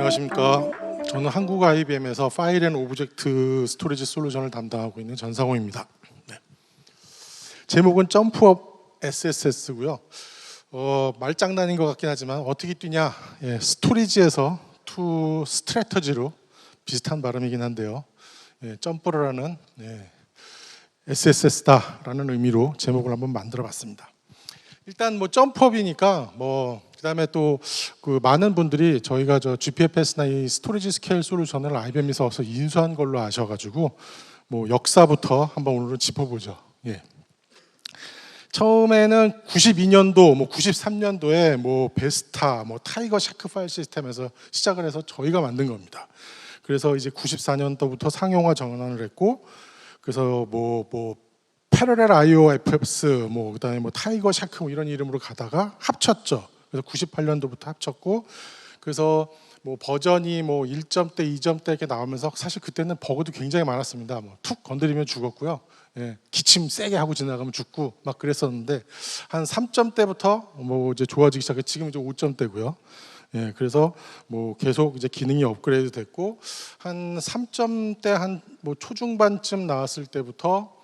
안녕하십니까. 저는 한국 IBM에서 파일 앤 오브젝트 스토리지 솔루션을 담당하고 있는 전상호입니다. 네. 제목은 점프업 SSS고요. 말장난인 것 같긴 하지만 어떻게 뛰냐, 스토리지에서 투 스트래터지로 비슷한 발음이긴 한데요. 점프를 하는 SSS다라는 의미로 제목을 한번 만들어봤습니다. 일단 점프업이니까 그다음에 또 그 많은 분들이 저희가 GPFS나 이 스토리지 스케일 솔루션을 IBM에서 인수한 걸로 아셔가지고 역사부터 한번 오늘은 짚어보죠. 처음에는 92년도, 93년도에 베스타, 타이거 샤크 파일 시스템에서 시작을 해서 저희가 만든 겁니다. 그래서 이제 94년도부터 상용화 전환을 했고, 그래서 패러렐 IOFS, 그다음에 타이거 샤크 이런 이름으로 가다가 합쳤죠. 그래서 98년도부터 합쳤고, 그래서 버전이 1점대, 2점대 이렇게 나오면서 사실 그때는 버그도 굉장히 많았습니다. 툭 건드리면 죽었고요. 기침 세게 하고 지나가면 죽고 막 그랬었는데 한 3점대부터 이제 좋아지기 시작해. 지금 이제 5점대고요. 그래서 계속 이제 기능이 업그레이드 됐고, 한 3점대 한 초중반쯤 나왔을 때부터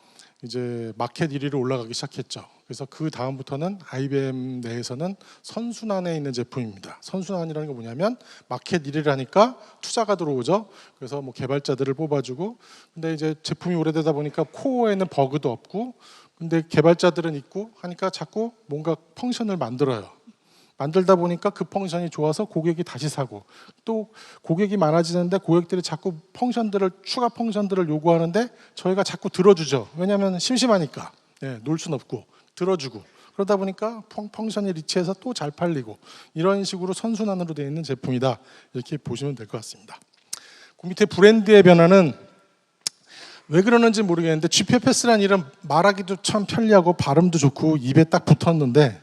이제 마켓 1위로 올라가기 시작했죠. 그래서 그 다음부터는 IBM 내에서는 선순환에 있는 제품입니다. 선순환이라는 게 뭐냐면 마켓 1위를 하니까 투자가 들어오죠. 그래서 개발자들을 뽑아주고, 근데 이제 제품이 오래되다 보니까 코어에는 버그도 없고, 근데 개발자들은 있고 하니까 자꾸 뭔가 펑션을 만들어요. 만들다 보니까 그 펑션이 좋아서 고객이 다시 사고, 또 고객이 많아지는데 고객들이 자꾸 추가 펑션들을 요구하는데 저희가 자꾸 들어주죠. 왜냐하면 심심하니까 놀 순 없고 들어주고, 그러다 보니까 펑션이 리치해서 또 잘 팔리고, 이런 식으로 선순환으로 되어 있는 제품이다, 이렇게 보시면 될 것 같습니다. 그 밑에 브랜드의 변화는 왜 그러는지 모르겠는데 GPFS라는 이름 말하기도 참 편리하고 발음도 좋고 입에 딱 붙었는데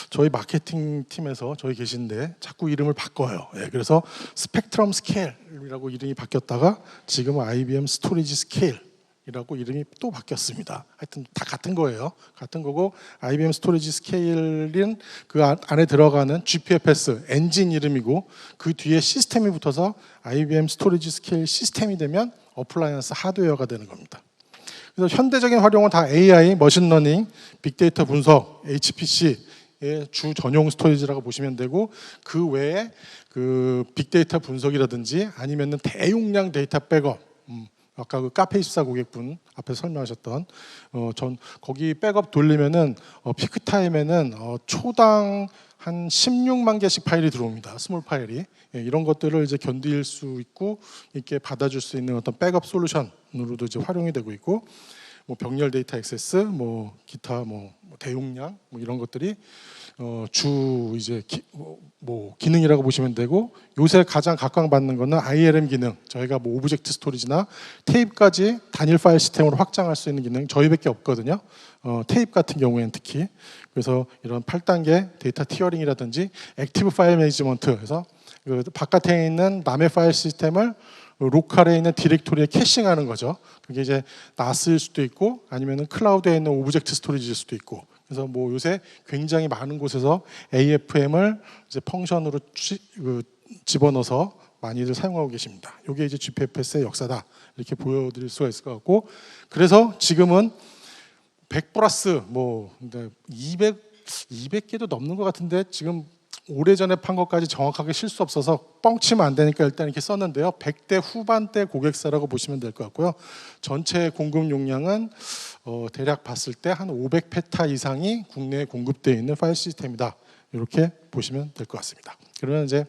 저희 마케팅 팀에서 저희 계신데 자꾸 이름을 바꿔요. 그래서 스펙트럼 스케일이라고 이름이 바뀌었다가 지금은 IBM 스토리지 스케일이라고 이름이 또 바뀌었습니다. 하여튼 다 같은 거예요. 같은 거고, IBM 스토리지 스케일은 그 안에 들어가는 GPFS 엔진 이름이고, 그 뒤에 시스템이 붙어서 IBM 스토리지 스케일 시스템이 되면 어플라이언스 하드웨어가 되는 겁니다. 그래서 현대적인 활용은 다 AI, 머신러닝, 빅데이터 분석, HPC 주 전용 스토리지라고 보시면 되고, 그 외에 그 빅데이터 분석이라든지 아니면은 대용량 데이터 백업, 아까 그 카페24 고객분 앞에서 설명하셨던 전 거기 백업 돌리면은 피크 타임에는 초당 한 16만 개씩 파일이 들어옵니다. 스몰 파일이. 이런 것들을 이제 견딜 수 있고 이렇게 받아줄 수 있는 어떤 백업 솔루션으로도 이제 활용이 되고 있고, 병렬 데이터 액세스, 기타 대용량 이런 것들이 주 이제 기능이라고 보시면 되고, 요새 가장 각광받는 거는 ILM 기능. 저희가 오브젝트 스토리지나 테이프까지 단일 파일 시스템으로 확장할 수 있는 기능 저희밖에 없거든요. 테이프 같은 경우에는 특히. 그래서 이런 8단계 데이터 티어링이라든지 액티브 파일 매니지먼트 해서 그 바깥에 있는 남의 파일 시스템을 로컬에 있는 디렉토리에 캐싱하는 거죠. 그게 이제 NAS일 수도 있고 아니면은 클라우드에 있는 오브젝트 스토리지일 수도 있고. 그래서 요새 굉장히 많은 곳에서 AFM을 이제 펑션으로 집어넣어서 많이들 사용하고 계십니다. 이게 이제 GPFS의 역사다, 이렇게 보여드릴 수가 있을 것 같고, 그래서 지금은 100 플러스 200개도 넘는 것 같은데, 지금 오래전에 판 것까지 정확하게 실 수 없어서 뻥치면 안 되니까 일단 이렇게 썼는데요. 100대 후반대 고객사라고 보시면 될 것 같고요. 전체 공급 용량은 대략 봤을 때 한 500페타 이상이 국내에 공급되어 있는 파일 시스템이다, 이렇게 보시면 될 것 같습니다. 그러면 이제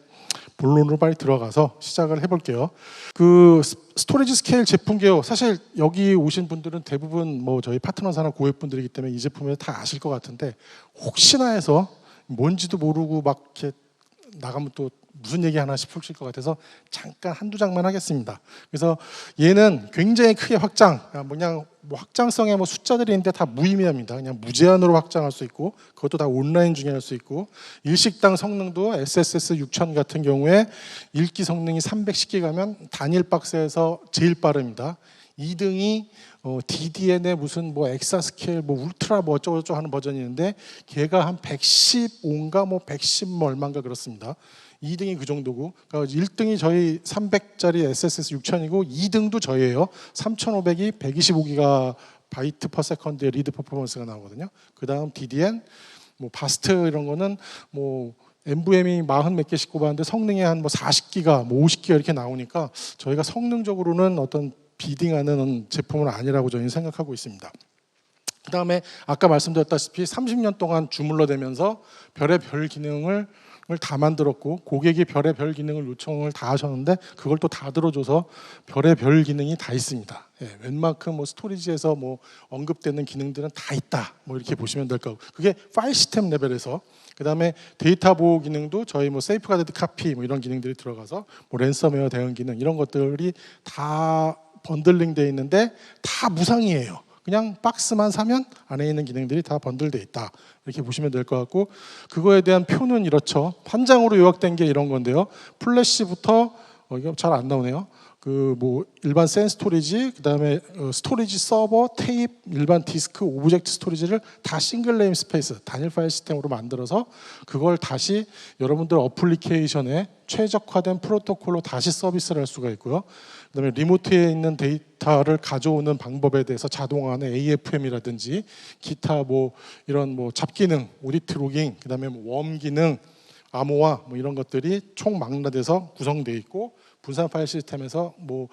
본론으로 빨리 들어가서 시작을 해볼게요. 그 스토리지 스케일 제품 개요, 사실 여기 오신 분들은 대부분 저희 파트너사나 고객분들이기 때문에 이 제품을 다 아실 것 같은데, 혹시나 해서 뭔지도 모르고 막 이렇게 나가면 또 무슨 얘기 하나 싶으실 것 같아서 잠깐 한두 장만 하겠습니다. 그래서 얘는 굉장히 크게 그냥 확장성에 숫자들이 있는데 다 무의미합니다. 그냥 무제한으로 확장할 수 있고, 그것도 다 온라인 중에 할 수 있고, 일식당 성능도 SSS 6000 같은 경우에 읽기 성능이 310기가면 단일 박스에서 제일 빠릅니다. 2등이 DDN의 무슨 뭐 엑사스케일 뭐 울트라 뭐 어쩌고저쩌고 하는 버전이 있는데 걔가 한 115인가 뭐 110 뭐 얼마인가 그렇습니다. 2등이 그 정도고, 그러니까 1등이 저희 300짜리 SSS 6000이고 2등도 저희예요. 3500이 125기가 바이트 퍼 세컨드의 리드 퍼포먼스가 나오거든요. 그 다음 DDN, 뭐 바스트 이런 거는 뭐 NVMe 40 몇 개씩 꼽았는데 성능이 한 뭐 40기가, 뭐 50기가 이렇게 나오니까 저희가 성능적으로는 어떤 비딩하는 제품은 아니라고 저희는 생각하고 있습니다. 그 다음에 아까 말씀드렸다시피 30년 동안 주물러대면서 별의 별 기능을 다 만들었고, 고객이 별의 별 기능을 요청을 다 하셨는데 그걸 또 다 들어줘서 별의 별 기능이 다 있습니다. 예, 웬만큼 뭐 스토리지에서 뭐 언급되는 기능들은 다 있다, 뭐 이렇게 보시면 될 거고, 그게 파일 시스템 레벨에서. 그 다음에 데이터 보호 기능도 저희 뭐 세이프가드 카피 뭐 이런 기능들이 들어가서 뭐 랜섬웨어 대응 기능 이런 것들이 다 번들링 돼 있는데 다 무상이에요. 그냥 박스만 사면 안에 있는 기능들이 다 번들돼 있다, 이렇게 보시면 될 것 같고, 그거에 대한 표는 이렇죠. 한 장으로 요약된 게 이런 건데요. 플래시부터 이거 잘 안 나오네요. 그 뭐 일반 센 스토리지, 그다음에 스토리지 서버, 테이프, 일반 디스크, 오브젝트 스토리지를 다 싱글 네임 스페이스 단일 파일 시스템으로 만들어서 그걸 다시 여러분들 어플리케이션에 최적화된 프로토콜로 다시 서비스를 할 수가 있고요. 그다음에 리모트에 있는 데이터를 가져오는 방법에 대해서 자동화하는 AFM이라든지 기타 뭐 이런 뭐 잡기능, 오디트 로깅, 그다음에 뭐 웜 기능, 암호화 뭐 이런 것들이 총망라돼서 구성되어 있고, 분산 파일 시스템에서 뭐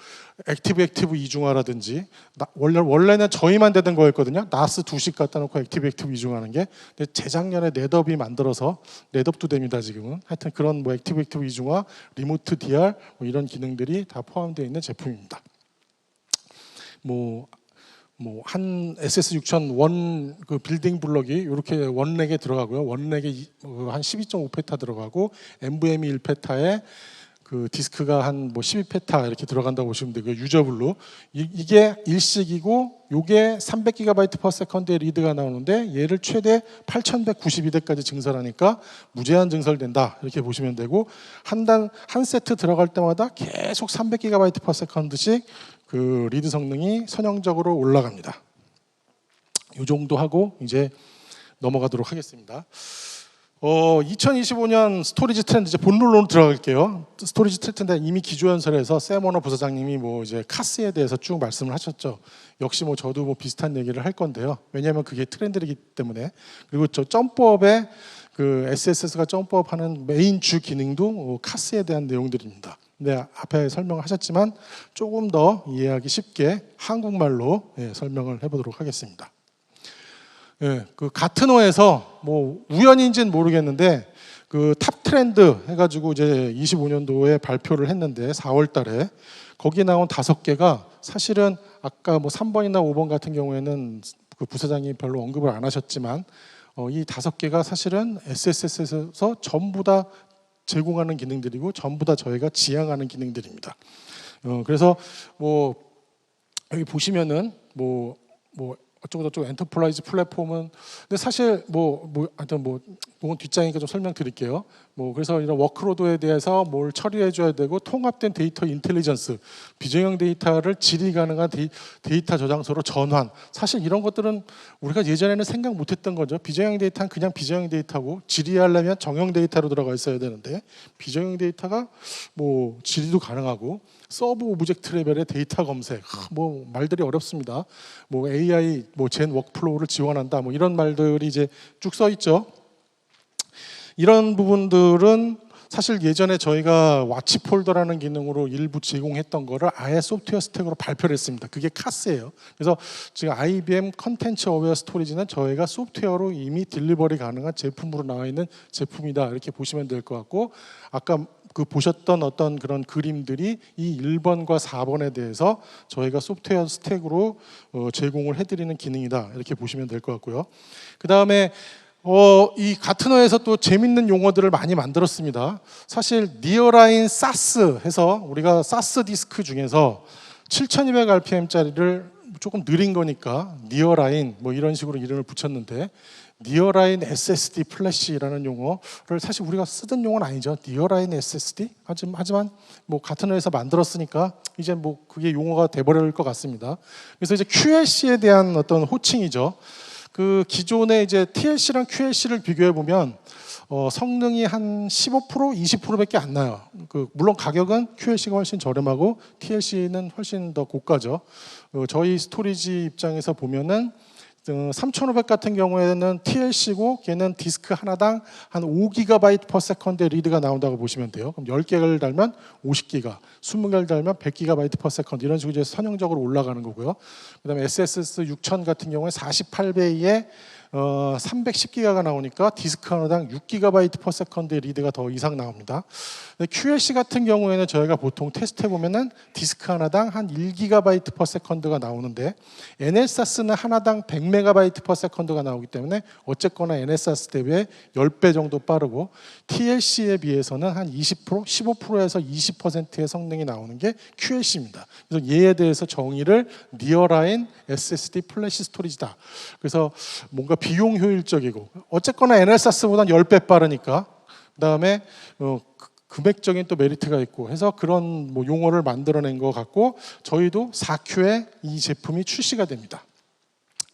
액티브 이중화라든지, 원래는 저희만 되던 거였거든요. 나스 2씩 갖다 놓고 액티브 이중화하는 게. 근데 재작년에 넷업이 만들어서, 넷업도 됩니다 지금은. 하여튼 그런 뭐 액티브 이중화, 리모트 DR 뭐 이런 기능들이 다 포함되어 있는 제품입니다. 뭐 한 SS6000 그 빌딩 블럭이 이렇게 원렉에 들어가고요. 원렉에 한 12.5페타 들어가고, NVMe 1페타에 그 디스크가 한 뭐 12페타 이렇게 들어간다고 보시면 되고요. 유저블로 이게 일식이고, 요게 300GB per second의 리드가 나오는데 얘를 최대 8192대까지 증설하니까 무제한 증설된다, 이렇게 보시면 되고, 한 세트 들어갈 때마다 계속 300GB per second씩 그 리드 성능이 선형적으로 올라갑니다. 이 정도 하고 이제 넘어가도록 하겠습니다. 2025년 스토리지 트렌드, 이제 본론으로 들어갈게요. 스토리지 트렌드인데 이미 기조연설에서 샘 워너 부사장님이 뭐 이제 카스에 대해서 쭉 말씀을 하셨죠. 역시 뭐 저도 뭐 비슷한 얘기를 할 건데요. 왜냐하면 그게 트렌드이기 때문에. 그리고 저 점프업의 그 SSS가 점프업하는 메인 주 기능도 카스에 대한 내용들입니다. 네, 앞에 설명하셨지만 조금 더 이해하기 쉽게 한국말로 설명을 해보도록 하겠습니다. 예, 그 가트너에서 뭐 우연인지는 모르겠는데 그 탑 트렌드 해가지고 이제 25년도에 발표를 했는데 4월달에 거기 나온 5개가 사실은 아까 뭐 3번이나 5번 같은 경우에는 그 부사장이 별로 언급을 안 하셨지만 이 5개가 사실은 SSS에서 전부 다 제공하는 기능들이고 전부 다 저희가 지향하는 기능들입니다. 그래서 뭐 여기 보시면은 뭐 어쩌고저쩌고 엔터프라이즈 플랫폼은, 근데 사실 하여튼 그건 뒷장이니까 좀 설명드릴게요. 그래서 이런 워크로드에 대해서 뭘 처리해줘야 되고, 통합된 데이터 인텔리전스, 비정형 데이터를 질이 가능한 데이터 저장소로 전환. 사실 이런 것들은 우리가 예전에는 생각 못했던 거죠. 비정형 데이터는 그냥 비정형 데이터고, 질의하려면 정형 데이터로 들어가 있어야 되는데, 비정형 데이터가 뭐 질의도 가능하고, 서브 오브젝트 레벨의 데이터 검색, 뭐 말들이 어렵습니다. 뭐 AI, 뭐 젠 워크플로우를 지원한다, 뭐 이런 말들이 이제 쭉 써 있죠. 이런 부분들은 사실 예전에 저희가 와치 폴더라는 기능으로 일부 제공했던 거를 아예 소프트웨어 스택으로 발표를 했습니다. 그게 카스예요. 그래서 지금 IBM 컨텐츠 어웨어 스토리지는 저희가 소프트웨어로 이미 딜리버리 가능한 제품으로 나와 있는 제품이다, 이렇게 보시면 될 것 같고, 아까 그 보셨던 어떤 그런 그림들이 이 1번과 4번에 대해서 저희가 소프트웨어 스택으로 제공을 해드리는 기능이다, 이렇게 보시면 될 것 같고요. 그 다음에 이 가트너에서 또 재밌는 용어들을 많이 만들었습니다. 사실 니어라인 사스 해서 우리가 사스 디스크 중에서 7200rpm짜리를 조금 느린 거니까 니어라인 뭐 이런 식으로 이름을 붙였는데, 니어라인 SSD 플래시라는 용어를 사실 우리가 쓰던 용어는 아니죠. 니어라인 SSD? 하지만 뭐 같은 회사 만들었으니까 이제 뭐 그게 용어가 돼버릴 것 같습니다. 그래서 이제 QLC에 대한 어떤 호칭이죠. 그 기존의 이제 TLC랑 QLC를 비교해 보면 성능이 한 15%, 20%밖에 안 나요. 물론 가격은 QLC가 훨씬 저렴하고 TLC는 훨씬 더 고가죠. 저희 스토리지 입장에서 보면은 3500 같은 경우에는 TLC고 걔는 디스크 하나당 한 5GB per second의 리드가 나온다고 보시면 돼요. 그럼 10개를 달면 50기가, 20개를 달면 100GB per second 이런 식으로 이제 선형적으로 올라가는 거고요. 그다음에 SSS 6000 같은 경우에 48배의 310기가가 나오니까 디스크 하나당 6GB per second의 리드가 더 이상 나옵니다. QLC 같은 경우에는 저희가 보통 테스트해 보면은 디스크 하나당 한 1GB per second가 나오는데 NSAS는 하나당 100MB per second가 나오기 때문에 어쨌거나 NSAS 대비해 10배 정도 빠르고 TLC에 비해서는 한 20%, 15%에서 20%의 성능이 나오는 게 QLC입니다. 그래서 얘에 대해서 정의를 니어라인 SSD 플래시 스토리지다. 그래서 뭔가 비용 효율적이고 어쨌거나 NSAS보다는 10배 빠르니까 그다음에 금액적인 또 메리트가 있고 해서 그런 뭐 용어를 만들어낸 것 같고 저희도 4Q에 이 제품이 출시가 됩니다.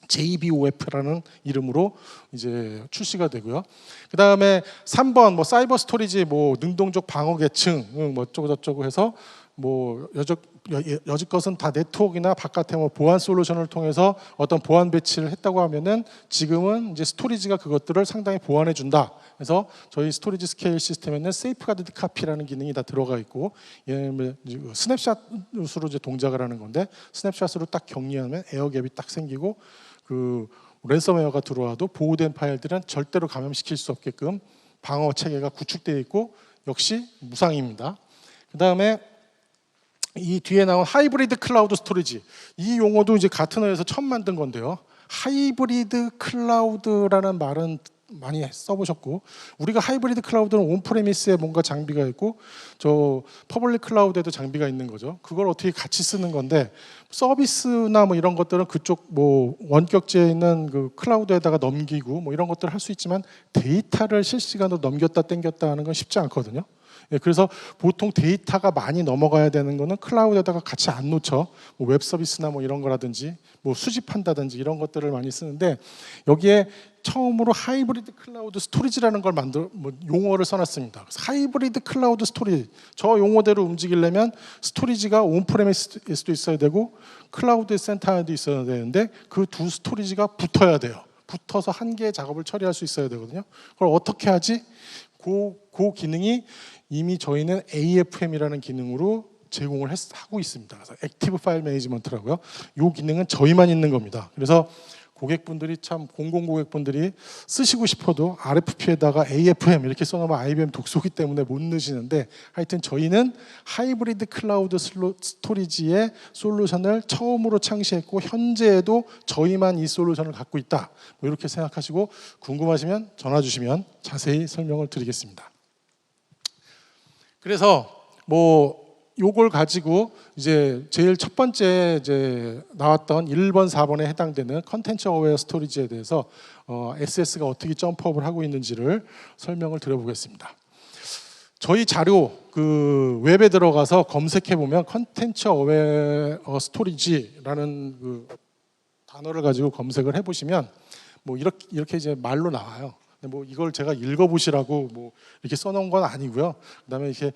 JBOF라는 이름으로 이제 출시가 되고요. 그 다음에 3번 뭐 사이버 스토리지 뭐 능동적 방어 계층 뭐 어쩌고 저쩌고 해서 뭐 여지껏은 다 네트워크나 바깥에 뭐 보안 솔루션을 통해서 어떤 보안 배치를 했다고 하면은 지금은 이제 스토리지가 그것들을 상당히 보완해 준다. 그래서 저희 스토리지 스케일 시스템에는 세이프가드 카피라는 기능이 다 들어가 있고 스냅샷으로 이제 동작을 하는 건데 스냅샷으로 딱 격리하면 에어갭이 딱 생기고 그 랜섬웨어가 들어와도 보호된 파일들은 절대로 감염시킬 수 없게끔 방어 체계가 구축되어 있고 역시 무상입니다. 그 다음에 이 뒤에 나온 하이브리드 클라우드 스토리지 이 용어도 이제 같은 회사에서 처음 만든 건데요. 하이브리드 클라우드라는 말은 많이 써보셨고 우리가 하이브리드 클라우드는 온프레미스에 뭔가 장비가 있고 저 퍼블릭 클라우드에도 장비가 있는 거죠. 그걸 어떻게 같이 쓰는 건데 서비스나 뭐 이런 것들은 그쪽 뭐 원격지에 있는 그 클라우드에다가 넘기고 뭐 이런 것들을 할 수 있지만 데이터를 실시간으로 넘겼다 땡겼다 하는 건 쉽지 않거든요. 그래서 보통 데이터가 많이 넘어가야 되는 거는 클라우드에다가 같이 안 놓죠. 뭐 웹 서비스나 뭐 이런 거라든지 뭐 수집한다든지 이런 것들을 많이 쓰는데 여기에 처음으로 하이브리드 클라우드 스토리지라는 걸 뭐 용어를 써놨습니다. 그래서 하이브리드 클라우드 스토리지 저 용어대로 움직이려면 스토리지가 온프레미스에도 있어야 되고 클라우드 센터에도 있어야 되는데 그 두 스토리지가 붙어야 돼요. 붙어서 한 개의 작업을 처리할 수 있어야 되거든요. 그걸 어떻게 하지? 그 기능이 이미 저희는 AFM이라는 기능으로 제공을 하고 있습니다. 그래서 액티브 파일 매니지먼트라고요. 이 기능은 저희만 있는 겁니다. 그래서 고객분들이 참 공공 고객분들이 쓰시고 싶어도 RFP에다가 AFM 이렇게 써놓으면 IBM 독소기 때문에 못 넣으시는데 하여튼 저희는 하이브리드 클라우드 스토리지의 솔루션을 처음으로 창시했고 현재에도 저희만 이 솔루션을 갖고 있다. 뭐 이렇게 생각하시고 궁금하시면 전화 주시면 자세히 설명을 드리겠습니다. 그래서 뭐 요걸 가지고 이제 제일 첫 번째 이제 나왔던 1번, 4번에 해당되는 컨텐츠 어웨어 스토리지에 대해서 SS가 어떻게 점프업을 하고 있는지를 설명을 드려보겠습니다. 저희 자료 그 웹에 들어가서 검색해 보면 컨텐츠 어웨어 스토리지라는 그 단어를 가지고 검색을 해 보시면 뭐 이렇게 이제 말로 나와요. 뭐 이걸 제가 읽어보시라고 뭐 이렇게 써놓은 건 아니고요. 그다음에 이렇게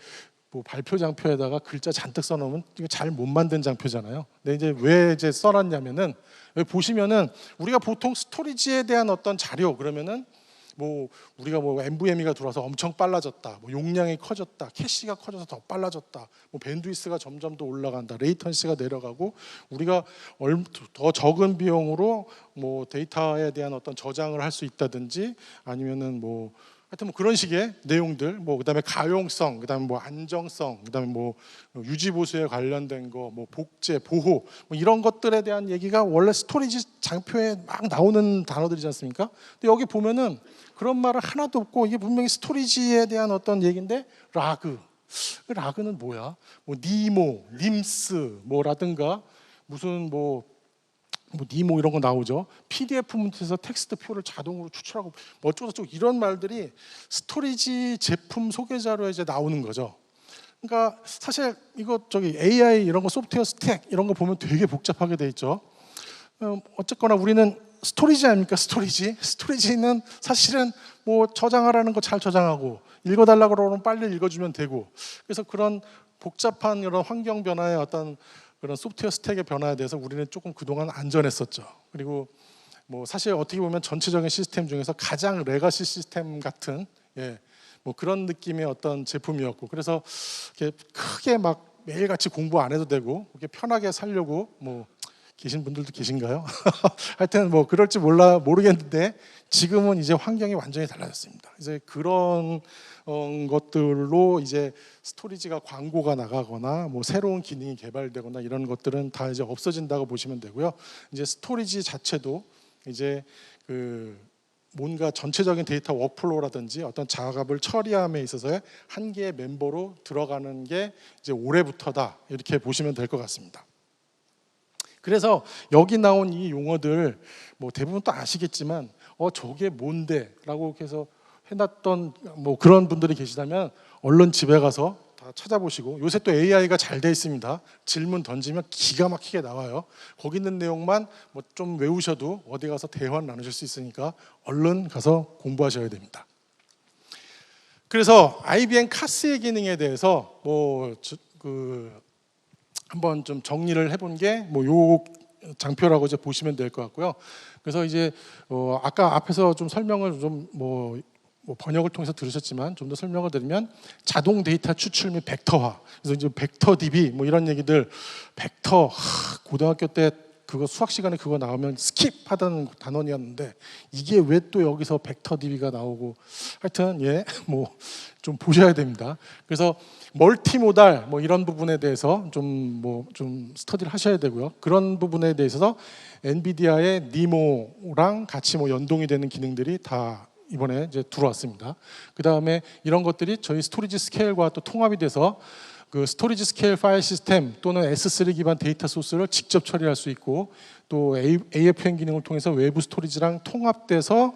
뭐 발표 장표에다가 글자 잔뜩 써놓으면 이거 잘 못 만든 장표잖아요. 근데 이제 왜 이제 써놨냐면은 여기 보시면은 우리가 보통 스토리지에 대한 어떤 자료 그러면은 뭐 우리가 뭐 NVMe가 들어와서 엄청 빨라졌다, 뭐 용량이 커졌다, 캐시가 커져서 더 빨라졌다, 뭐 밴드위스가 점점 더 올라간다, 레이턴시가 내려가고 우리가 더 적은 비용으로 뭐 데이터에 대한 어떤 저장을 할 수 있다든지 아니면은 뭐 하여튼 뭐 그런 식의 내용들, 뭐 그다음에 가용성, 그다음에 뭐 안정성, 그다음에 뭐 유지 보수에 관련된 거, 뭐 복제, 보호, 뭐 이런 것들에 대한 얘기가 원래 스토리지 장표에 막 나오는 단어들이지 않습니까? 근데 여기 보면은 그런 말은 하나도 없고 이게 분명히 스토리지에 대한 어떤 얘기인데 라그는 뭐야? 뭐 니모, 님스 뭐라든가 무슨 뭐 뭐 니모 이런 거 나오죠. PDF 문서에서 텍스트 표를 자동으로 추출하고 뭐 어쩌고저쩌고 이런 말들이 스토리지 제품 소개 자료에 이제 나오는 거죠. 그러니까 사실 이거 저기 AI 이런 거 소프트웨어 스택 이런 거 보면 되게 복잡하게 돼 있죠. 어쨌거나 우리는 스토리지 아닙니까? 스토리지는 사실은 뭐 저장하라는 거 잘 저장하고 읽어달라고 그러면 빨리 읽어주면 되고, 그래서 그런 복잡한 이런 환경 변화의 어떤 그런 소프트웨어 스택의 변화에 대해서 우리는 조금 그동안 안전했었죠. 그리고 뭐 사실 어떻게 보면 전체적인 시스템 중에서 가장 레가시 시스템 같은 뭐 그런 느낌의 어떤 제품이었고, 그래서 이렇게 크게 막 매일같이 공부 안 해도 되고 이렇게 편하게 살려고 뭐 계신 분들도 계신가요? 하여튼 뭐 그럴지 모르겠는데 지금은 이제 환경이 완전히 달라졌습니다. 이제 그런 것들로 이제 스토리지가 광고가 나가거나 뭐 새로운 기능이 개발되거나 이런 것들은 다 이제 없어진다고 보시면 되고요. 이제 스토리지 자체도 이제 그 뭔가 전체적인 데이터 워크플로우라든지 어떤 작업을 처리함에 있어서의 한 개의 멤버로 들어가는 게 이제 올해부터다 이렇게 보시면 될 것 같습니다. 그래서 여기 나온 이 용어들 뭐 대부분 또 아시겠지만 저게 뭔데라고 해서 해놨던 뭐 그런 분들이 계시다면 얼른 집에 가서 다 찾아보시고, 요새 또 AI가 잘 돼 있습니다. 질문 던지면 기가 막히게 나와요. 거기 있는 내용만 뭐 좀 외우셔도 어디 가서 대화 나누실 수 있으니까 얼른 가서 공부하셔야 됩니다. 그래서 IBM 카스의 기능에 대해서 한번 좀 정리를 해본 게 뭐 요 장표라고 이제 보시면 될 것 같고요. 그래서 이제 아까 앞에서 좀 설명을 좀 뭐 번역을 통해서 들으셨지만 좀 더 설명을 드리면 자동 데이터 추출 및 벡터화. 그래서 이제 벡터 DB 뭐 이런 얘기들, 벡터 고등학교 때 그거 수학 시간에 그거 나오면 스킵하던 단원이었는데 이게 왜 또 여기서 벡터 DB가 나오고, 하여튼 뭐 좀 보셔야 됩니다. 그래서 멀티모달 뭐 이런 부분에 대해서 좀 스터디를 하셔야 되고요. 그런 부분에 대해서 엔비디아의 니모랑 같이 뭐 연동이 되는 기능들이 다 이번에 이제 들어왔습니다. 그 다음에 이런 것들이 저희 스토리지 스케일과 또 통합이 돼서 그 스토리지 스케일 파일 시스템 또는 S3 기반 데이터 소스를 직접 처리할 수 있고, 또 AFN 기능을 통해서 외부 스토리지랑 통합돼서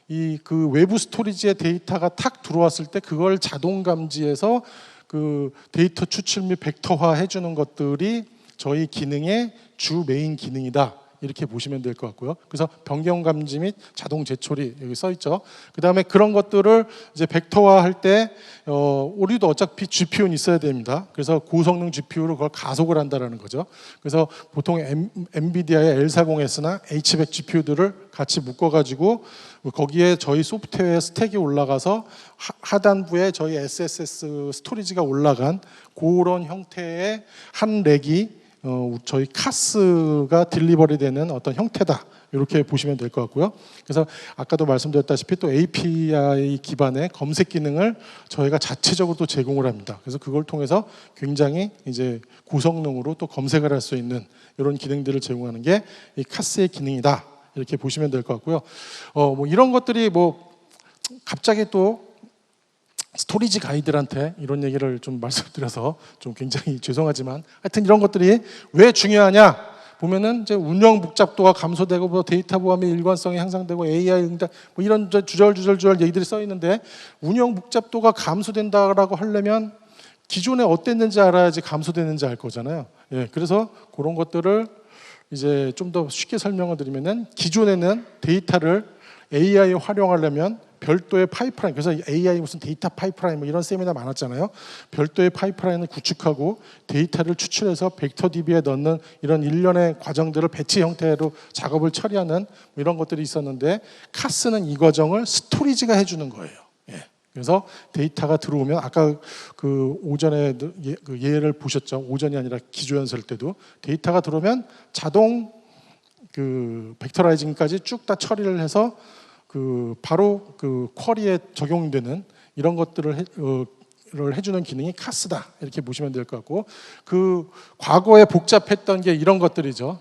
이 그 외부 스토리지의 데이터가 탁 들어왔을 때 그걸 자동 감지해서 그 데이터 추출 및 벡터화 해주는 것들이 저희 기능의 주 메인 기능이다 이렇게 보시면 될 것 같고요. 그래서 변경 감지 및 자동 재처리 여기 써 있죠. 그 다음에 그런 것들을 이제 벡터화 할 때 우리도 어차피 GPU는 있어야 됩니다. 그래서 고성능 GPU로 그걸 가속을 한다라는 거죠. 그래서 보통 엔비디아의 L40S나 H100 GPU들을 같이 묶어가지고 거기에 저희 소프트웨어 스택이 올라가서 하단부에 저희 SSS 스토리지가 올라간 그런 형태의 한 렉이 저희 카스가 딜리버리 되는 어떤 형태다 이렇게 보시면 될 것 같고요. 그래서 아까도 말씀드렸다시피 또 API 기반의 검색 기능을 저희가 자체적으로 또 제공을 합니다. 그래서 그걸 통해서 굉장히 이제 고성능으로 또 검색을 할 수 있는 이런 기능들을 제공하는 게 이 카스의 기능이다 이렇게 보시면 될 것 같고요. 뭐 이런 것들이 뭐 갑자기 또 스토리지 가이드한테 이런 얘기를 좀 말씀드려서 좀 굉장히 죄송하지만 하여튼 이런 것들이 왜 중요하냐 보면은 이제 운영 복잡도가 감소되고 뭐 데이터 보안의 일관성이 향상되고 AI 응답 뭐 이런 주절 얘기들이 써 있는데, 운영 복잡도가 감소된다라고 하려면 기존에 어땠는지 알아야지 감소되는지 알 거잖아요. 그래서 그런 것들을 이제 좀 더 쉽게 설명을 드리면은, 기존에는 데이터를 AI 활용하려면 별도의 파이프라인, 그래서 AI 무슨 데이터 파이프라인 뭐 이런 세미나 많았잖아요. 별도의 파이프라인을 구축하고 데이터를 추출해서 벡터 DB에 넣는 이런 일련의 과정들을 배치 형태로 작업을 처리하는 이런 것들이 있었는데, 카스는 이 과정을 스토리지가 해주는 거예요. 그래서 데이터가 들어오면 아까 그 오전에 그 예를 보셨죠. 오전이 아니라 기조연설 때도 데이터가 들어오면 자동 그 벡터라이징까지 쭉 다 처리를 해서 그 바로 그 쿼리에 적용되는 이런 것들을 해주는 기능이 카스다 이렇게 보시면 될 것 같고, 그 과거에 복잡했던 게 이런 것들이죠.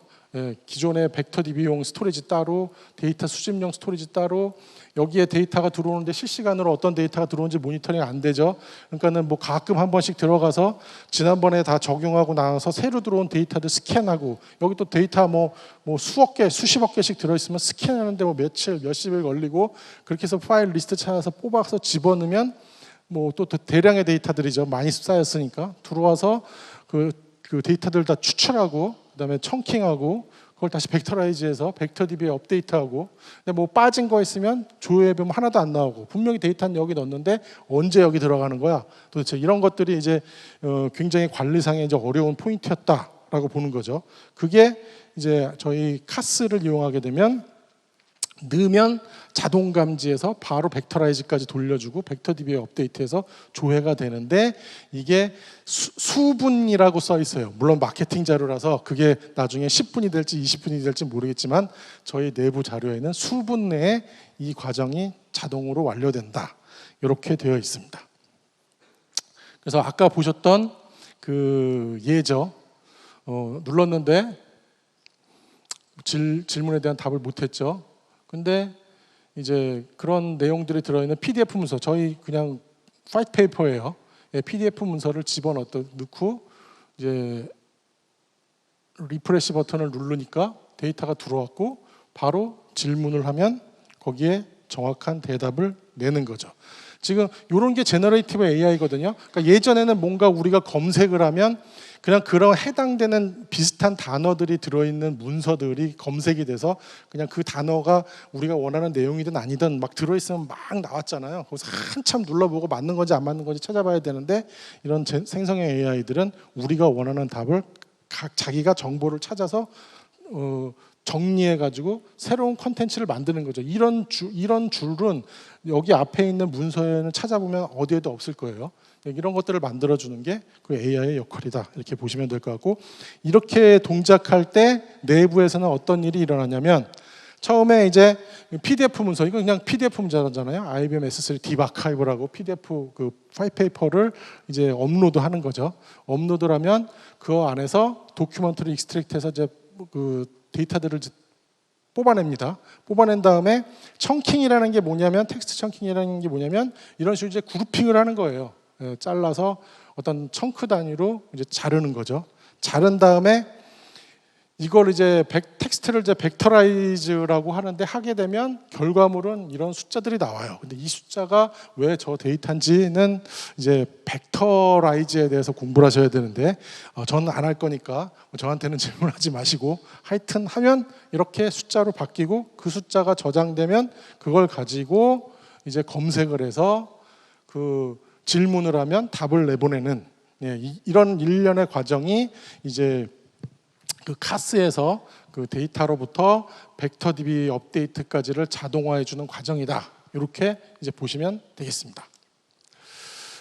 기존의 벡터DB용 스토리지 따로, 데이터 수집용 스토리지 따로, 여기에 데이터가 들어오는데 실시간으로 어떤 데이터가 들어오는지 모니터링 안 되죠. 그러니까는 뭐 가끔 한 번씩 들어가서 지난번에 다 적용하고 나서 새로 들어온 데이터들 스캔하고, 여기 또 데이터 뭐 수억 개, 수십억 개씩 들어있으면 스캔하는데 뭐 며칠, 몇십일 걸리고, 그렇게 해서 파일 리스트 찾아서 뽑아서 집어넣으면 뭐 또 대량의 데이터들이죠. 많이 쌓였으니까 들어와서 그 데이터들 다 추출하고, 그다음에 청킹하고, 그걸 다시 벡터라이즈해서 벡터DB에 업데이트하고. 근데 뭐 빠진 거 있으면 조회해보면 하나도 안 나오고, 분명히 데이터는 여기 넣었는데 언제 여기 들어가는 거야? 도대체 이런 것들이 이제 굉장히 관리상의 이제 어려운 포인트였다라고 보는 거죠. 그게 이제 저희 카스를 이용하게 되면 넣으면 자동 감지해서 바로 벡터라이즈까지 돌려주고 벡터DB에 업데이트해서 조회가 되는데, 이게 수분이라고 써 있어요. 물론 마케팅 자료라서 그게 나중에 10분이 될지 20분이 될지 모르겠지만 저희 내부 자료에는 수분 내에 이 과정이 자동으로 완료된다, 이렇게 되어 있습니다. 그래서 아까 보셨던 그 예죠. 눌렀는데 질문에 대한 답을 못했죠. 근데 이제 그런 내용들이 들어있는 PDF 문서, 저희 그냥 화이트 페이퍼예요. PDF 문서를 넣고 이제 리프레시 버튼을 누르니까 데이터가 들어왔고, 바로 질문을 하면 거기에 정확한 대답을 내는 거죠. 지금 이런 게 제너레이티브 AI거든요. 그러니까 예전에는 뭔가 우리가 검색을 하면 그냥 그런 해당되는 비슷한 단어들이 들어있는 문서들이 검색이 돼서 그냥 그 단어가 우리가 원하는 내용이든 아니든 막 들어있으면 막 나왔잖아요. 거기서 한참 눌러보고 맞는 건지 안 맞는 건지 찾아봐야 되는데, 이런 생성형 AI들은 우리가 원하는 답을 자기가 정보를 찾아서 정리해가지고 새로운 컨텐츠를 만드는 거죠. 이런 줄은 여기 앞에 있는 문서에는 찾아보면 어디에도 없을 거예요. 이런 것들을 만들어주는 게 그 AI의 역할이다, 이렇게 보시면 될 것 같고, 이렇게 동작할 때 내부에서는 어떤 일이 일어나냐면, 처음에 이제 PDF 문서, 이거 그냥 PDF 문서잖아요. IBM S3 Deep Archive라고 PDF 그 파일 페이퍼를 이제 업로드하는 거죠. 업로드를 하면 그 안에서 도큐먼트를 익스트랙트해서 이제 그 데이터들을 뽑아냅니다. 뽑아낸 다음에 청킹이라는 게 뭐냐면, 텍스트 청킹이라는 게 뭐냐면 이런 식으로 이제 그룹핑을 하는 거예요. 잘라서 어떤 청크 단위로 이제 자르는 거죠. 자른 다음에 이걸 이제 텍스트를 이제 벡터라이즈라고 하는데, 하게 되면 결과물은 이런 숫자들이 나와요. 근데 이 숫자가 왜 저 데이터인지는 이제 벡터라이즈에 대해서 공부를 하셔야 되는데, 저는 안 할 거니까 저한테는 질문하지 마시고, 하여튼 하면 이렇게 숫자로 바뀌고, 그 숫자가 저장되면 그걸 가지고 이제 검색을 해서 그 질문을 하면 답을 내보내는, 이런 일련의 과정이 이제 그 카스에서 그 데이터로부터 벡터DB 업데이트까지를 자동화해 주는 과정이다, 이렇게 이제 보시면 되겠습니다.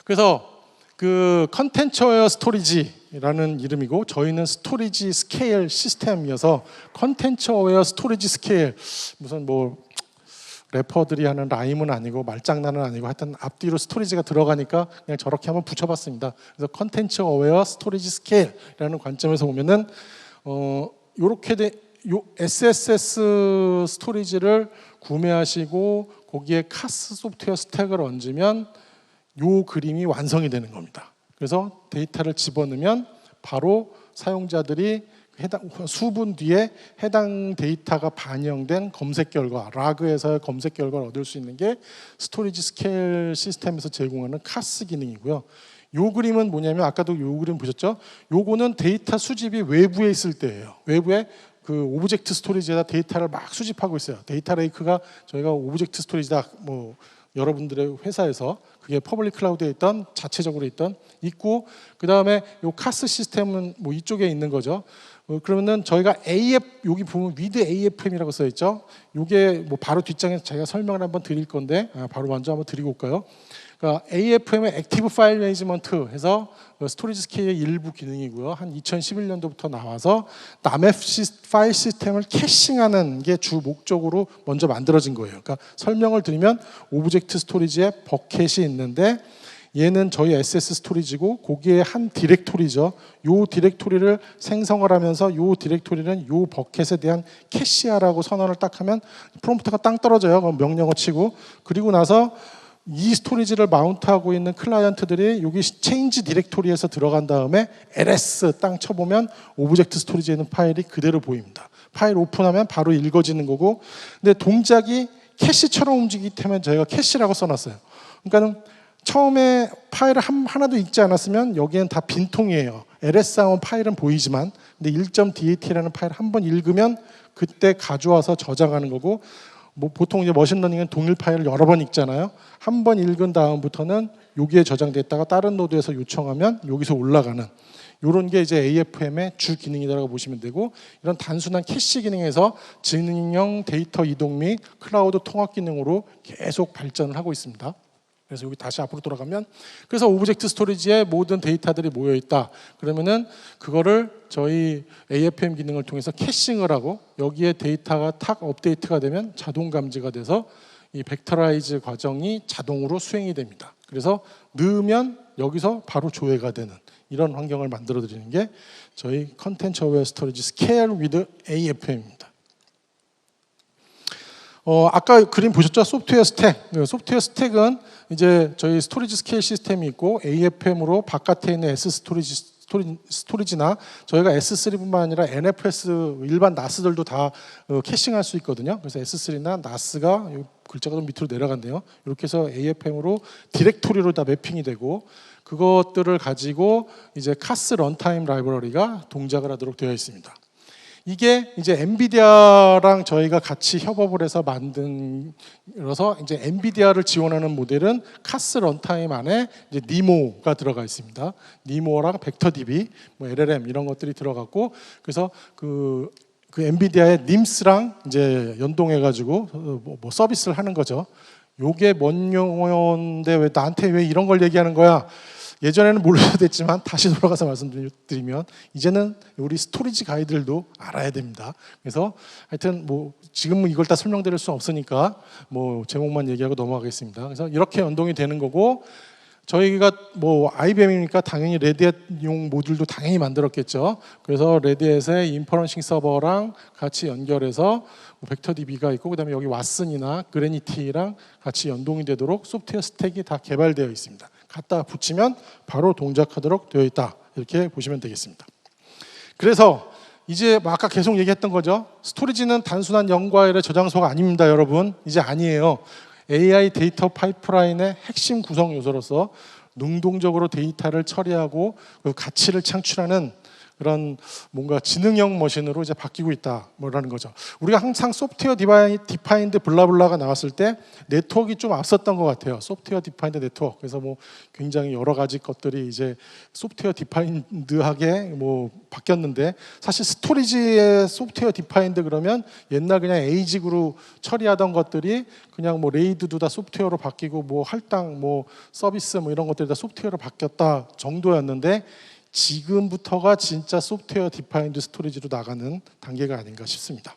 그래서 그 컨텐츠 어웨어 스토리지라는 이름이고, 저희는 스토리지 스케일 시스템이어서 컨텐츠 어웨어 스토리지 스케일, 무슨 뭐 래퍼들이 하는 라임은 아니고 말장난은 아니고, 하여튼 앞뒤로 스토리지가 들어가니까 그냥 저렇게 한번 붙여봤습니다. 그래서 컨텐츠 어웨어 스토리지 스케일이라는 관점에서 보면은 요렇게 SSS 스토리지를 구매하시고 거기에 카스 소프트웨어 스택을 얹으면 요 그림이 완성이 되는 겁니다. 그래서 데이터를 집어넣으면 바로 사용자들이 수분 뒤에 해당 데이터가 반영된 검색 결과, 라그에서의 검색 결과를 얻을 수 있는 게 스토리지 스케일 시스템에서 제공하는 카스 기능이고요. 요 그림은 뭐냐면, 아까도 요 그림 보셨죠? 요거는 데이터 수집이 외부에 있을 때예요. 외부에 그 오브젝트 스토리지에다 데이터를 막 수집하고 있어요. 데이터 레이크가 저희가 오브젝트 스토리지다, 뭐 여러분들의 회사에서 그게 퍼블릭 클라우드에 있던, 자체적으로 있고, 그 다음에 요 카스 시스템은 뭐 이쪽에 있는 거죠. 그러면은 저희가 AF, 여기 보면 with AFM이라고 써 있죠. 요게 뭐 바로 뒷장에서 제가 설명을 한번 드릴 건데, 바로 먼저 한번 드리고 올까요? 그러니까 AFM의 액티브 파일 매니지먼트 해서 스토리지 스케일의 일부 기능이고요. 한 2011년도부터 나와서 남의 파일 시스템을 캐싱하는 게 주 목적으로 먼저 만들어진 거예요. 그러니까 설명을 드리면, 오브젝트 스토리지에 버켓이 있는데, 얘는 저희 SS 스토리지고 거기에 한 디렉토리죠. 요 디렉토리를 생성을 하면서 요 디렉토리는 요 버켓에 대한 캐시하라고 선언을 딱 하면 프롬프트가 땅 떨어져요. 그럼 명령어 치고. 그리고 나서 이 스토리지를 마운트하고 있는 클라이언트들이 여기 체인지 디렉토리에서 들어간 다음에 ls 땅 쳐보면 오브젝트 스토리지에 있는 파일이 그대로 보입니다. 파일 오픈하면 바로 읽어지는 거고, 근데 동작이 캐시처럼 움직이기 때문에 저희가 캐시라고 써놨어요. 그러니까는 처음에 파일을 하나도 읽지 않았으면 여기엔 다 빈통이에요. ls 파일은 보이지만, 근데 1.dat라는 파일 한 번 읽으면 그때 가져와서 저장하는 거고, 뭐 보통 이제 머신러닝은 동일 파일을 여러 번 읽잖아요. 한 번 읽은 다음부터는 여기에 저장됐다가 다른 노드에서 요청하면 여기서 올라가는 이런 게 이제 AFM의 주 기능이라고 보시면 되고, 이런 단순한 캐시 기능에서 지능형 데이터 이동 및 클라우드 통합 기능으로 계속 발전을 하고 있습니다. 그래서 여기 다시 앞으로 돌아가면, 그래서 오브젝트 스토리지에 모든 데이터들이 모여 있다. 그러면은 그거를 저희 AFM 기능을 통해서 캐싱을 하고, 여기에 데이터가 탁 업데이트가 되면 자동 감지가 돼서 이 벡터라이즈 과정이 자동으로 수행이 됩니다. 그래서 넣으면 여기서 바로 조회가 되는 이런 환경을 만들어 드리는 게 저희 컨텐츠 어웨어 스토리지 스케일 위드 AFM입니다. 아까 그림 보셨죠? 소프트웨어 스택. 소프트웨어 스택은 이제 저희 스토리지 스케일 시스템이 있고, AFM으로 바깥에 있는 S 스토리지나 저희가 S3뿐만 아니라 NFS 일반 NAS들도 다 캐싱할 수 있거든요. 그래서 S3나 NAS가 글자가 좀 밑으로 내려간대요. 이렇게 해서 AFM으로 디렉토리로 다 매핑이 되고, 그것들을 가지고 이제 카스 런타임 라이브러리가 동작을 하도록 되어 있습니다. 이게 이제 엔비디아랑 저희가 같이 협업을 해서 만들어서 이제 엔비디아를 지원하는 모델은 카스 런타임 안에 이제 니모가 들어가 있습니다. 니모랑 벡터DB, 뭐 LLM 이런 것들이 들어갔고, 그래서 그 엔비디아의 님스랑 이제 연동해가지고 뭐 서비스를 하는 거죠. 요게 뭔 용어인데 왜 나한테 왜 이런 걸 얘기하는 거야? 예전에는 몰라도 됐지만 다시 돌아가서 말씀드리면 이제는 우리 스토리지 가이드들도 알아야 됩니다. 그래서 하여튼 뭐 지금은 이걸 다 설명드릴 수 없으니까 뭐 제목만 얘기하고 넘어가겠습니다. 그래서 이렇게 연동이 되는 거고, 저희가 뭐 IBM이니까 당연히 레드햇용 모듈도 당연히 만들었겠죠. 그래서 레드햇의 인퍼런싱 서버랑 같이 연결해서 벡터DB가 있고, 그다음에 여기 왓슨이나 그래니티랑 같이 연동이 되도록 소프트웨어 스택이 다 개발되어 있습니다. 갖다 붙이면 바로 동작하도록 되어 있다. 이렇게 보시면 되겠습니다. 그래서 이제 아까 계속 얘기했던 거죠. 스토리지는 단순한 영과일의 저장소가 아닙니다, 여러분. 이제 아니에요. AI 데이터 파이프라인의 핵심 구성 요소로서 능동적으로 데이터를 처리하고 그 가치를 창출하는 그런 뭔가 지능형 머신으로 이제 바뀌고 있다, 뭐라는 거죠. 우리가 항상 소프트웨어 디파인드 블라블라가 나왔을 때 네트워크가 좀 앞섰던 것 같아요. 소프트웨어 디파인드 네트워크. 그래서 뭐 굉장히 여러 가지 것들이 이제 소프트웨어 디파인드하게 뭐 바뀌었는데, 사실 스토리지의 소프트웨어 디파인드 그러면 옛날 그냥 에이직으로 처리하던 것들이 그냥 뭐 레이드도 다 소프트웨어로 바뀌고 뭐 할당 뭐 서비스 뭐 이런 것들이 다 소프트웨어로 바뀌었다 정도였는데, 지금부터가 진짜 소프트웨어 디파인드 스토리지로 나가는 단계가 아닌가 싶습니다.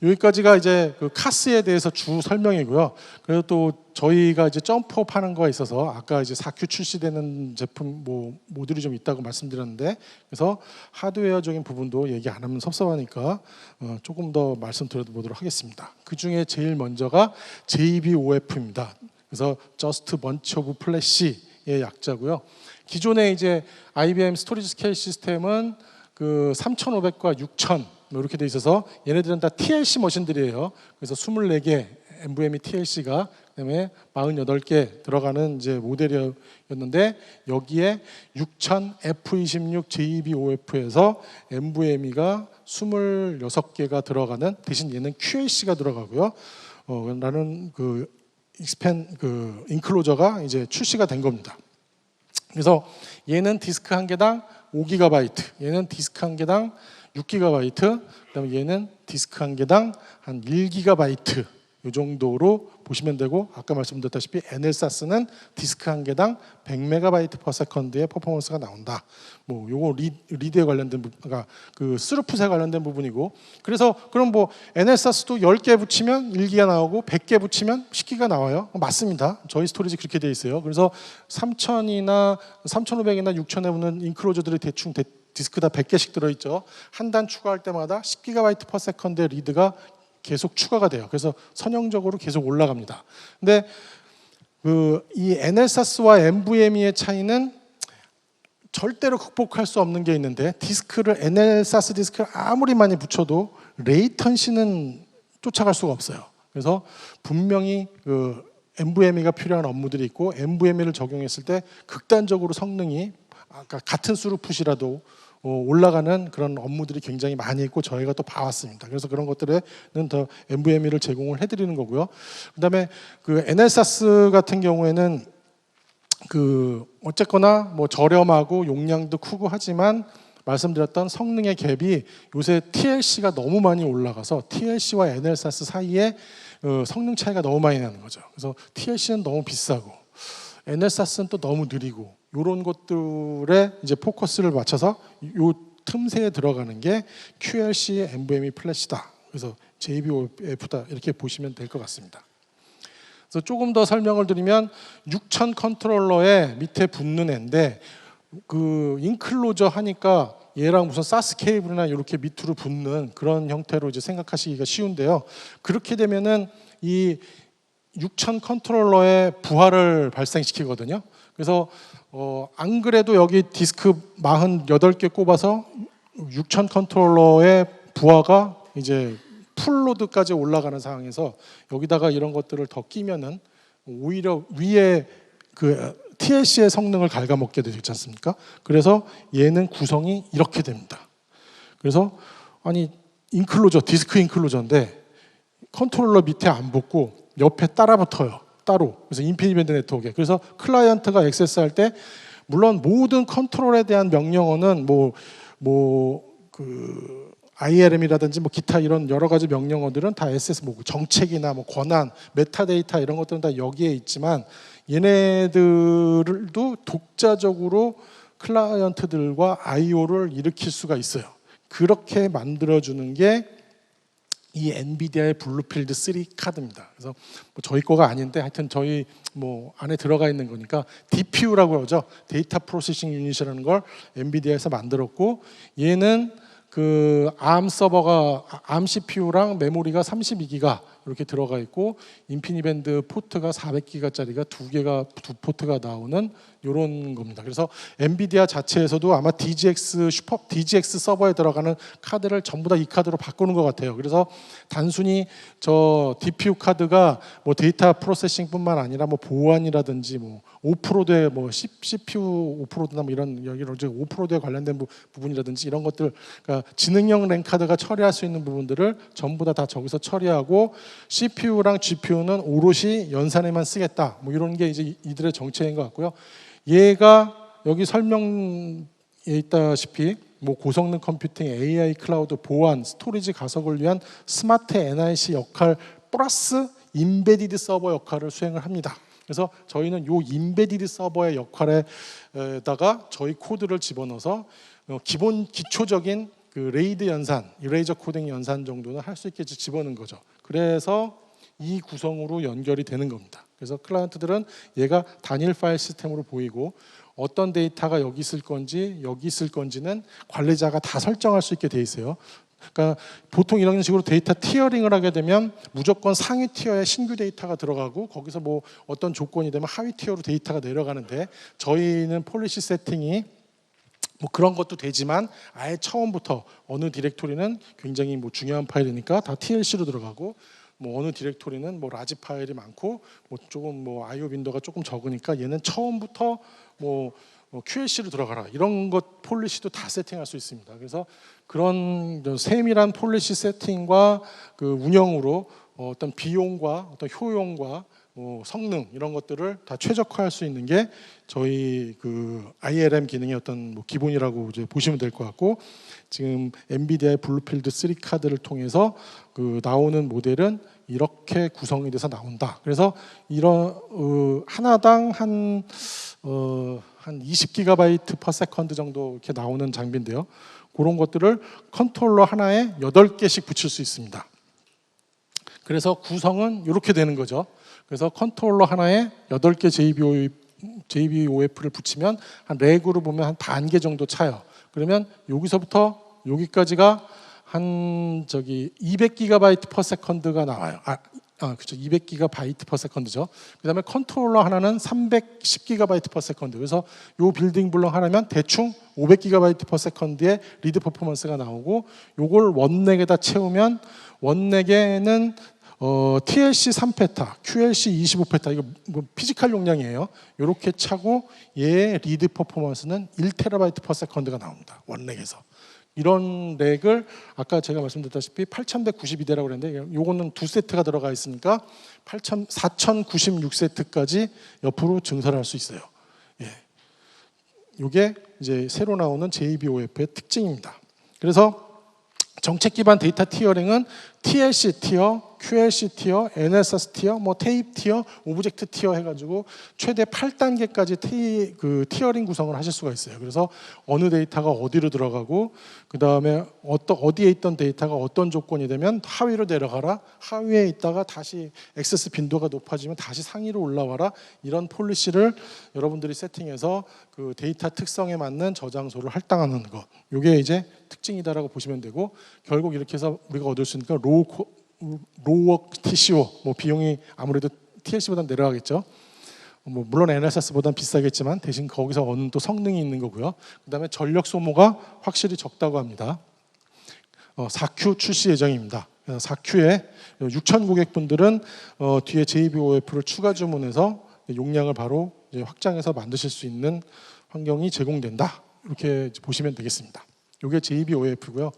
여기까지가 이제 그 카스에 대해서 주 설명이고요. 그리고 또 저희가 이제 점프업 하는 거에 있어서 아까 이제 4Q 출시되는 제품 뭐 모듈이 좀 있다고 말씀드렸는데, 그래서 하드웨어적인 부분도 얘기 안 하면 섭섭하니까 조금 더 말씀드려보도록 하겠습니다. 그 중에 제일 먼저가 JBOF입니다. 그래서 Just Bunch of Flash의 약자고요. 기존에 이제 IBM 스토리지 스케일 시스템은 그 3500과 6000 이렇게 돼 있어서 얘네들은 다 TLC 머신들이에요. 그래서 24개 NVMe TLC가 그다음에 48개 들어가는 이제 모델이었는데, 여기에 6000 F26 JBOF에서 NVMe가 26개가 들어가는, 대신 얘는 QLC가 들어가고요. 라는 그 익스펜 그 인클로저가 이제 출시가 된 겁니다. 그래서 얘는 디스크 한 개당 5GB, 얘는 디스크 한 개당 6GB, 그다음에 얘는 디스크 한 개당 한 1GB 이 정도로 보시면 되고, 아까 말씀드렸다시피 NLSAS는 디스크 한 개당 100MB/s의 퍼포먼스가 나온다. 뭐 요거 리드에 관련된 그러니까 그 스루풋에 관련된 부분이고, 그래서 그럼 뭐 NLSAS도 10개 붙이면 1기가 나오고 100개 붙이면 10기가 나와요. 맞습니다. 저희 스토리지 그렇게 돼 있어요. 그래서 3000이나 3500이나 6000에 붙는 인클로저들이 대충 디스크 다 100개씩 들어있죠. 한 단 추가할 때마다 10GB/s의 리드가 계속 추가가 돼요. 그래서 선형적으로 계속 올라갑니다. 근데 이 NLSAS와 NVMe의 차이는 절대로 극복할 수 없는 게 있는데, NLSAS 디스크를 아무리 많이 붙여도 레이턴시는 쫓아갈 수가 없어요. 그래서 분명히 NVMe가 필요한 업무들이 있고, NVMe를 적용했을 때 극단적으로 성능이 아까 같은 스루풋이라도 올라가는 그런 업무들이 굉장히 많이 있고, 저희가 또 봐왔습니다. 그래서 그런 것들에는 더 NVMe를 제공을 해드리는 거고요. 그다음에 NLSAS 같은 경우에는 어쨌거나 뭐 저렴하고 용량도 크고 하지만 말씀드렸던 성능의 갭이 요새 TLC가 너무 많이 올라가서 TLC와 NLSAS 사이에 성능 차이가 너무 많이 나는 거죠. 그래서 TLC는 너무 비싸고 NLSAS는 또 너무 느리고, 이런 것들에 이제 포커스를 맞춰서 요 틈새에 들어가는 게 QLC NVMe 플래시다. 그래서 JBOF다 이렇게 보시면 될 것 같습니다. 그래서 조금 더 설명을 드리면 6000 컨트롤러에 밑에 붙는 애인데, 인클로저 하니까 얘랑 무슨 사스 케이블이나 이렇게 밑으로 붙는 그런 형태로 이제 생각하시기가 쉬운데요. 그렇게 되면은 이 6000 컨트롤러에 부하를 발생시키거든요. 그래서 안 그래도 여기 디스크 48개 꼽아서 6000 컨트롤러의 부하가 이제 풀로드까지 올라가는 상황에서 여기다가 이런 것들을 더 끼면은 오히려 위에 TLC의 성능을 갉아먹게 되지 않습니까? 그래서 얘는 구성이 이렇게 됩니다. 그래서 디스크 인클로저인데 컨트롤러 밑에 안 붙고 옆에 따라 붙어요. 따로. 그래서 인피니밴드 네트워크에. 그래서 클라이언트가 액세스할 때 물론 모든 컨트롤에 대한 명령어는 IRM이라든지 뭐 기타 이런 여러 가지 명령어들은 다 SS 정책이나 권한, 메타데이터 이런 것들은 다 여기에 있지만, 얘네들도 독자적으로 클라이언트들과 I/O를 일으킬 수가 있어요. 그렇게 만들어주는 게 이 엔비디아의 블루필드 3 카드입니다. 그래서 저희 거가 아닌데 하여튼 저희 안에 들어가 있는 거니까 DPU라고 그러죠. 데이터 프로세싱 유닛이라는 걸 엔비디아에서 만들었고, 얘는 ARM CPU랑 메모리가 32기가 이렇게 들어가 있고, 인피니밴드 포트가 400기가짜리가 두 포트가 나오는 이런 겁니다. 그래서 엔비디아 자체에서도 아마 DGX 서버에 들어가는 카드를 전부 다 이 카드로 바꾸는 것 같아요. 그래서 단순히 저 DPU 카드가 데이터 프로세싱뿐만 아니라 보안이라든지 오프로드의 CPU 오프로드나 이런 여기 오프로드에 관련된 부분이라든지 이런 것들, 그러니까 지능형 랜 카드가 처리할 수 있는 부분들을 전부 다 저기서 처리하고, CPU랑 GPU는 오롯이 연산에만 쓰겠다. 이런 게 이제 이들의 정책인 것 같고요. 얘가 여기 설명에 있다시피 고성능 컴퓨팅, AI 클라우드, 보안, 스토리지 가속을 위한 스마트 NIC 역할 플러스 인베디드 서버 역할을 수행을 합니다. 그래서 저희는 이 인베디드 서버의 역할에다가 저희 코드를 집어넣어서 기초적인 레이드 연산, 이레이저 코딩 연산 정도는 할 수 있게 집어넣은 거죠. 그래서 이 구성으로 연결이 되는 겁니다. 그래서 클라이언트들은 얘가 단일 파일 시스템으로 보이고, 어떤 데이터가 여기 있을 건지 여기 있을 건지는 관리자가 다 설정할 수 있게 돼 있어요. 그러니까 보통 이런 식으로 데이터 티어링을 하게 되면 무조건 상위 티어에 신규 데이터가 들어가고, 거기서 어떤 조건이 되면 하위 티어로 데이터가 내려가는데, 저희는 폴리시 세팅이 그런 것도 되지만 아예 처음부터 어느 디렉토리는 굉장히 중요한 파일이니까 다 TLC로 들어가고, 어느 디렉토리는 라지 파일이 많고 조금 I/O 빈도가 조금 적으니까 얘는 처음부터 QLC로 들어가라, 이런 것 폴리시도 다 세팅할 수 있습니다. 그래서 그런 세밀한 폴리시 세팅과 운영으로 어떤 비용과 어떤 효용과 성능 이런 것들을 다 최적화할 수 있는 게 저희 그 ILM 기능의 어떤 기본이라고 이제 보시면 될 것 같고, 지금 엔비디아의 블루필드 3 카드를 통해서 그 나오는 모델은 이렇게 구성이 돼서 나온다. 그래서 이런 하나당 한 20GB per second 정도 이렇게 나오는 장비인데요. 그런 것들을 컨트롤러 하나에 8개씩 붙일 수 있습니다. 그래서 구성은 이렇게 되는 거죠. 그래서 컨트롤러 하나에 8개 JBOF를 붙이면 한 렉으로 보면 한 반 개 정도 차요. 그러면 여기서부터 여기까지가 한 200GB per second가 나와요. 그렇죠. 200GB per second죠. 그다음에 컨트롤러 하나는 310GB per second. 그래서 요 빌딩 블록 하나면 대충 500GB per second의 리드 퍼포먼스가 나오고, 요걸 원넥에다 채우면 원넥에는 TLC 3페타, QLC 25페타, 이거 피지컬 용량이에요. 이렇게 차고 얘의 리드 퍼포먼스는 1TB per second가 나옵니다. 원렉에서. 이런 렉을 아까 제가 말씀드렸다시피 8192대라고 그랬는데, 요거는 2세트가 들어가 있으니까 4096세트까지 옆으로 증설할 수 있어요. 예. 요게 이제 새로 나오는 JBOF의 특징입니다. 그래서 정책 기반 데이터 티어링은 TLC 티어, QLC 티어, NSS 티어, 테이프 티어, 오브젝트 티어 해가지고 최대 8단계까지 티어링 구성을 하실 수가 있어요. 그래서 어느 데이터가 어디로 들어가고, 그 다음에 어디에 있던 데이터가 어떤 조건이 되면 하위로 내려가라, 하위에 있다가 다시 액세스 빈도가 높아지면 다시 상위로 올라와라, 이런 폴리시를 여러분들이 세팅해서 그 데이터 특성에 맞는 저장소를 할당하는 것, 이게 이제 특징이다라고 보시면 되고, 결국 이렇게 해서 우리가 얻을 수 있는 로워 TCO, 비용이 아무래도 TLC보다는 내려가겠죠. 물론 NSS보다는 비싸겠지만 대신 거기서 얻는 또 성능이 있는 거고요. 그다음에 전력 소모가 확실히 적다고 합니다. 4Q 출시 예정입니다. 4Q에 6,000 고객분들은 뒤에 JBOF를 추가 주문해서 용량을 바로 확장해서 만드실 수 있는 환경이 제공된다. 이렇게 보시면 되겠습니다. 이게 JBOF고요.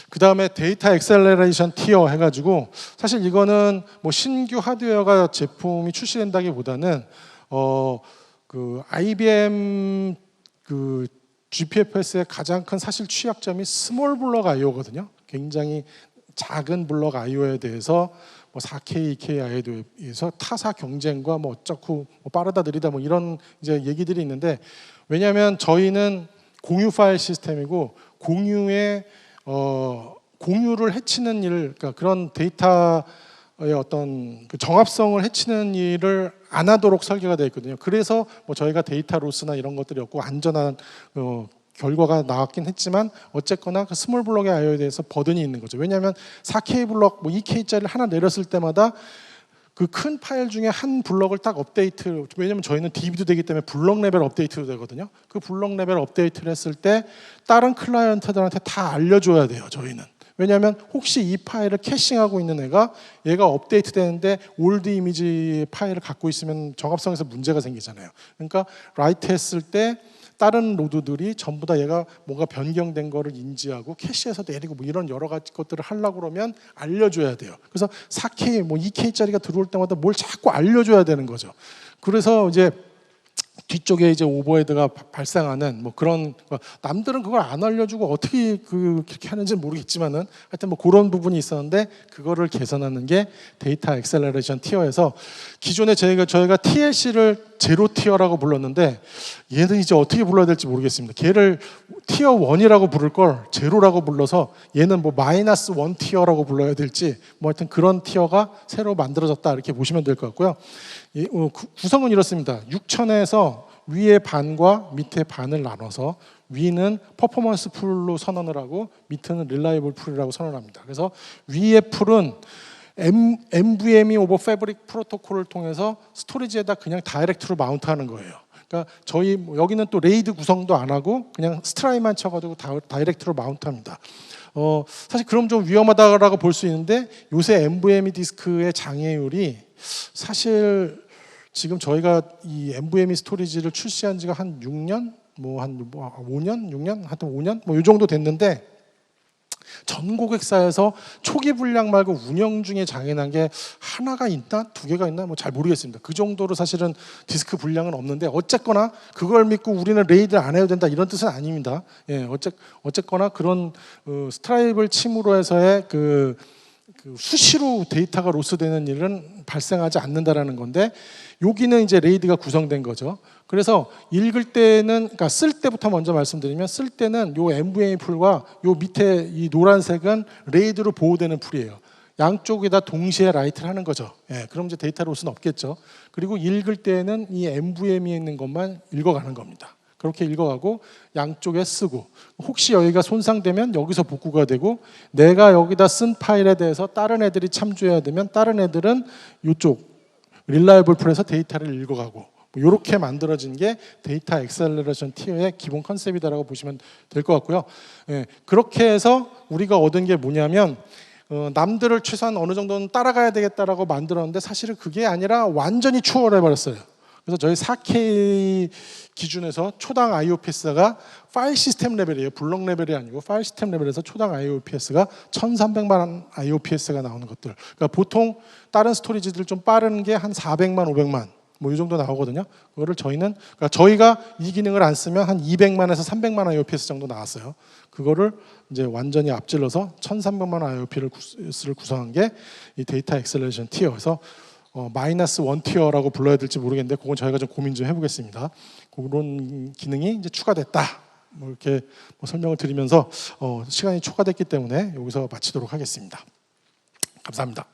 그 다음에 데이터 엑셀러레이션 티어 해가지고, 사실 이거는 신규 하드웨어가 제품이 출시된다기보다는 그 IBM 그 GPFS의 가장 큰 사실 취약점이 스몰 블럭 I/O거든요. 굉장히 작은 블럭 I/O에 대해서 4K, 2K I/O에서 타사 경쟁과 어쩌고 빠르다 느리다 이런 이제 얘기들이 있는데, 왜냐하면 저희는 공유 파일 시스템이고, 공유를 해치는 일, 그러니까 그런 데이터의 어떤 그 정합성을 해치는 일을 안 하도록 설계가 되어 있거든요. 그래서 저희가 데이터 로스나 이런 것들이 없고 안전한 결과가 나왔긴 했지만, 어쨌거나 그 스몰 블럭의 I/O에 대해서 버든이 있는 거죠. 왜냐하면 4K 블럭, 2K짜리를 하나 내렸을 때마다 그 큰 파일 중에 한 블럭을 딱 업데이트, 왜냐면 저희는 DB도 되기 때문에 블럭 레벨 업데이트도 되거든요. 그 블럭 레벨 업데이트를 했을 때 다른 클라이언트들한테 다 알려줘야 돼요, 저희는. 왜냐하면 혹시 이 파일을 캐싱하고 있는 얘가 업데이트 되는데 올드 이미지 파일을 갖고 있으면 정합성에서 문제가 생기잖아요. 그러니까 라이트 했을 때 다른 노드들이 전부 다 얘가 뭔가 변경된 거를 인지하고 캐시해서 내리고 이런 여러 가지 것들을 하려고 그러면 알려줘야 돼요. 그래서 4K, 2K짜리가 들어올 때마다 뭘 자꾸 알려줘야 되는 거죠. 그래서 이제 뒤쪽에 이제 오버헤드가 발생하는 그런, 남들은 그걸 안 알려주고 어떻게 그렇게 하는지 모르겠지만은 하여튼 그런 부분이 있었는데, 그거를 개선하는 게 데이터 엑셀러레이션 티어에서, 기존에 저희가 TLC를 제로 티어라고 불렀는데 얘는 이제 어떻게 불러야 될지 모르겠습니다. 걔를 티어 1이라고 부를 걸 제로라고 불러서 얘는 마이너스 1 티어라고 불러야 될지 하여튼 그런 티어가 새로 만들어졌다, 이렇게 보시면 될 것 같고요. 구성은 이렇습니다. 6,000에서 위에 반과 밑에 반을 나눠서 위는 퍼포먼스 풀로 선언을 하고 밑에는 릴라이블 풀이라고 선언합니다. 그래서 위의 풀은 NVMe 오버 패브릭 프로토콜을 통해서 스토리지에다 그냥 다이렉트로 마운트하는 거예요. 그러니까 저희 여기는 또 레이드 구성도 안 하고 그냥 스트라이만 쳐가지고 다이렉트로 마운트합니다. 사실 그럼 좀 위험하다라고 볼 수 있는데, 요새 NVMe 디스크의 장애율이 사실 지금 저희가 이 NVMe 스토리지를 출시한 지가 한 6년, 한 5년, 6년, 하여튼 5년, 이 정도 됐는데, 전 고객사에서 초기 불량 말고 운영 중에 장애 난 게 하나가 있나 두 개가 있나 뭐 잘 모르겠습니다. 그 정도로 사실은 디스크 불량은 없는데 어쨌거나 그걸 믿고 우리는 레이드를 안 해도 된다 이런 뜻은 아닙니다. 예, 어쨌거나 그런 스트라이브를 침으로 해서의 그 수시로 데이터가 로스되는 일은 발생하지 않는다라는 건데 여기는 이제 레이드가 구성된 거죠. 그래서 읽을 때는 그러니까 쓸 때부터 먼저 말씀드리면 쓸 때는 요 NVMe 풀과 요 밑에 이 노란색은 레이드로 보호되는 풀이에요. 양쪽에다 동시에 라이트를 하는 거죠. 예, 그럼 이제 데이터 로스는 없겠죠. 그리고 읽을 때는 이 NVMe에 있는 것만 읽어가는 겁니다. 그렇게 읽어가고 양쪽에 쓰고 혹시 여기가 손상되면 여기서 복구가 되고 내가 여기다 쓴 파일에 대해서 다른 애들이 참조해야 되면 다른 애들은 이쪽 릴라이블 풀에서 데이터를 읽어가고 이렇게 만들어진 게 데이터 엑셀러레이션 티어의 기본 컨셉이다라고 보시면 될 것 같고요. 예, 그렇게 해서 우리가 얻은 게 뭐냐면 남들을 최소한 어느 정도는 따라가야 되겠다라고 만들었는데 사실은 그게 아니라 완전히 추월해 버렸어요. 그래서 저희 4K 기준에서 초당 IOPS가 파일 시스템 레벨이에요. 블록 레벨이 아니고 파일 시스템 레벨에서 초당 IOPS가 1300만 IOPS가 나오는 것들. 그러니까 보통 다른 스토리지들 좀 빠른 게 한 400만, 500만 뭐 이 정도 나오거든요. 그거를 저희는 그러니까 저희가 이 기능을 안 쓰면 한 200만에서 300만 IOPS 정도 나왔어요. 그거를 이제 완전히 앞질러서 1300만 IOPS를 구성한 게 이 데이터 엑셀러레이션 티어에서 마이너스 원 티어라고 불러야 될지 모르겠는데 그건 저희가 좀 고민 좀 해보겠습니다. 그런 기능이 이제 추가됐다. 뭐 이렇게 설명을 드리면서 시간이 초과됐기 때문에 여기서 마치도록 하겠습니다. 감사합니다.